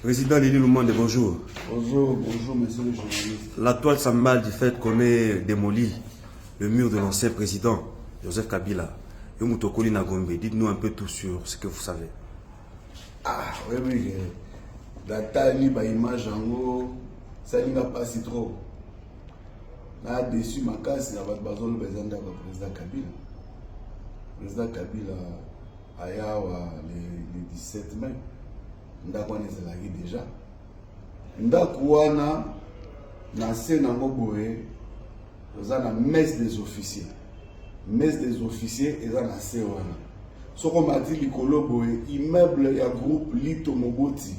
Président Lili Lumande, bonjour. Bonjour, monsieur le journaliste. La toile s'emballe du fait qu'on ait démoli le mur de l'ancien président, Joseph Kabila. Et Moutokoli Nagombe, dites-nous un peu tout sur ce que vous savez. Ah, oui. La taille, l'image en haut, ça n'y va pas si trop. Là, dessus, ma casse, il y a pas besoin de président Kabila. Le président Kabila, le 17 mai. Ndakwana ezalaki déjà ndakwana na scène en boye oza na messe des officiers eza na se wana soko mati likolo boye immeuble ya groupe Lito Moboti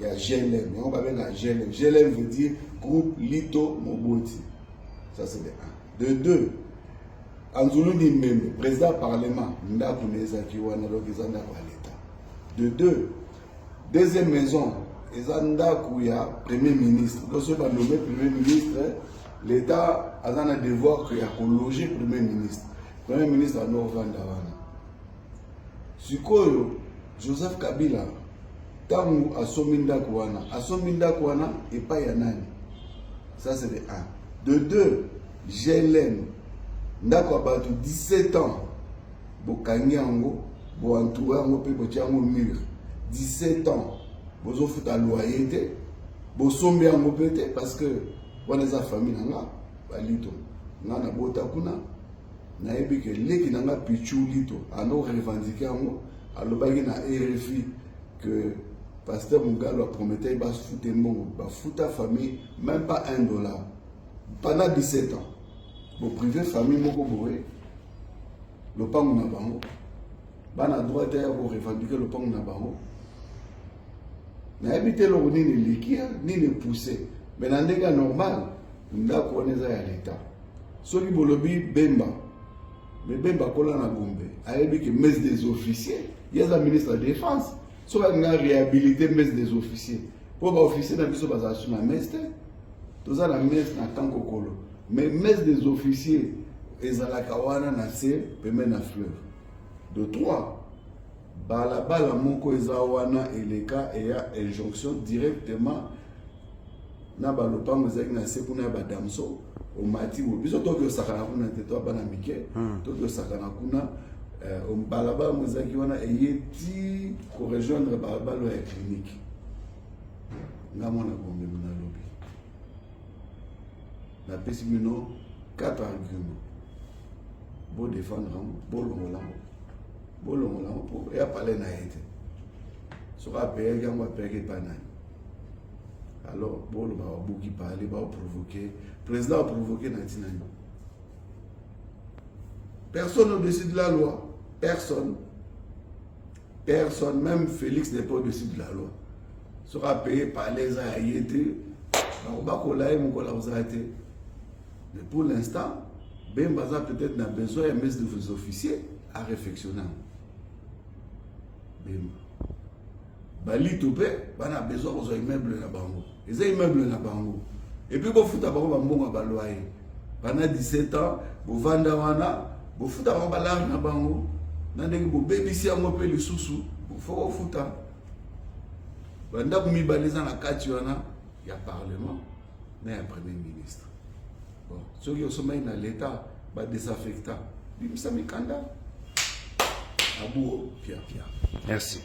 ya GLM yango babenga GLM veut dire groupe Lito Moboti. Ça c'est de un. De deux, Anzulu Nimembe président parlement ndako nezaki wana donc eza ndako ya l'état. De deux, deuxième maison, ils ont un premier ministre. Donc, si on va nommer premier ministre, l'État a un devoir de loger premier ministre. Premier ministre a Norvanda. Sikoyo, Joseph Kabila, Tamu a Sominda Kouana et pas Yanani. Ça, c'est de 1. De 2, GLM, Ndako Abatu, 17 ans, Bokanyango, Boantouango, Pebotiango Mur. 17 ans, vous avez fait la loyauté, vous sommez en mopété parce que vous avez des familles, vous avez des familles, vous avez des familles, vous avez des familles, vous avez revendiqué, vous avez RFI que pasteur Mungalo a promis de foutre la famille, même pas $1. Pendant 17 ans, vous privez la famille, le pan n'a pas droit de revendiquer le pan n'a pas. Na habité le ni les liquides ni les poussés mais dans des cas normal ndako oneza ya l'état soki bolobi Bemba mais Bemba kola na Gombe ayebi que messe des officiers il y a le ministre de la défense soit na réhabiliter messe des officiers pour ba officier na biso bazasu na messe toza na messe na tanko kolo mais messe des officiers ezalaka wana na se pembe na fleuve. De 3, Bala moko ezawana eleka et ya injonction directement na balopango ezaki na se kuna ya badamso au mati wo biso to ke sakana kuna te to bana mike to ke sakana kuna balabala mozaki wana eyeti ko rejoindre balabala ya clinique nga mwana Gombe na lobi na pesi bino 4 arguments bo défendre bo longola pour et parler na été sera payé quand on payer pas nan alors bon va beaucoup parler va provoquer président a provoqué natinani personne au-dessus de la loi, personne même Félix n'est pas au-dessus de la loi sera payé par les aïétés on va coller mon collaborateur mais pour l'instant Bembaza peut-être n'a besoin de mettre des officiers à réflexionner. Bali Toupé, on a besoin d'un immeuble na bango. Ils ont un immeuble na bango. Et puis, vous foutez à bango à loyer. Pendant 17 ans, vous vendez wana, vous foutez à bango na bango. Vous bénissez à mon peu les sous-sous. Vous faites vous Banda vous mibalisez na katiwana, il y a parlement, il y a un premier ministre. Bon, ceux qui sont dans l'État, va désaffecter. Bimsa Mikanda. Abou Pierre. Merci.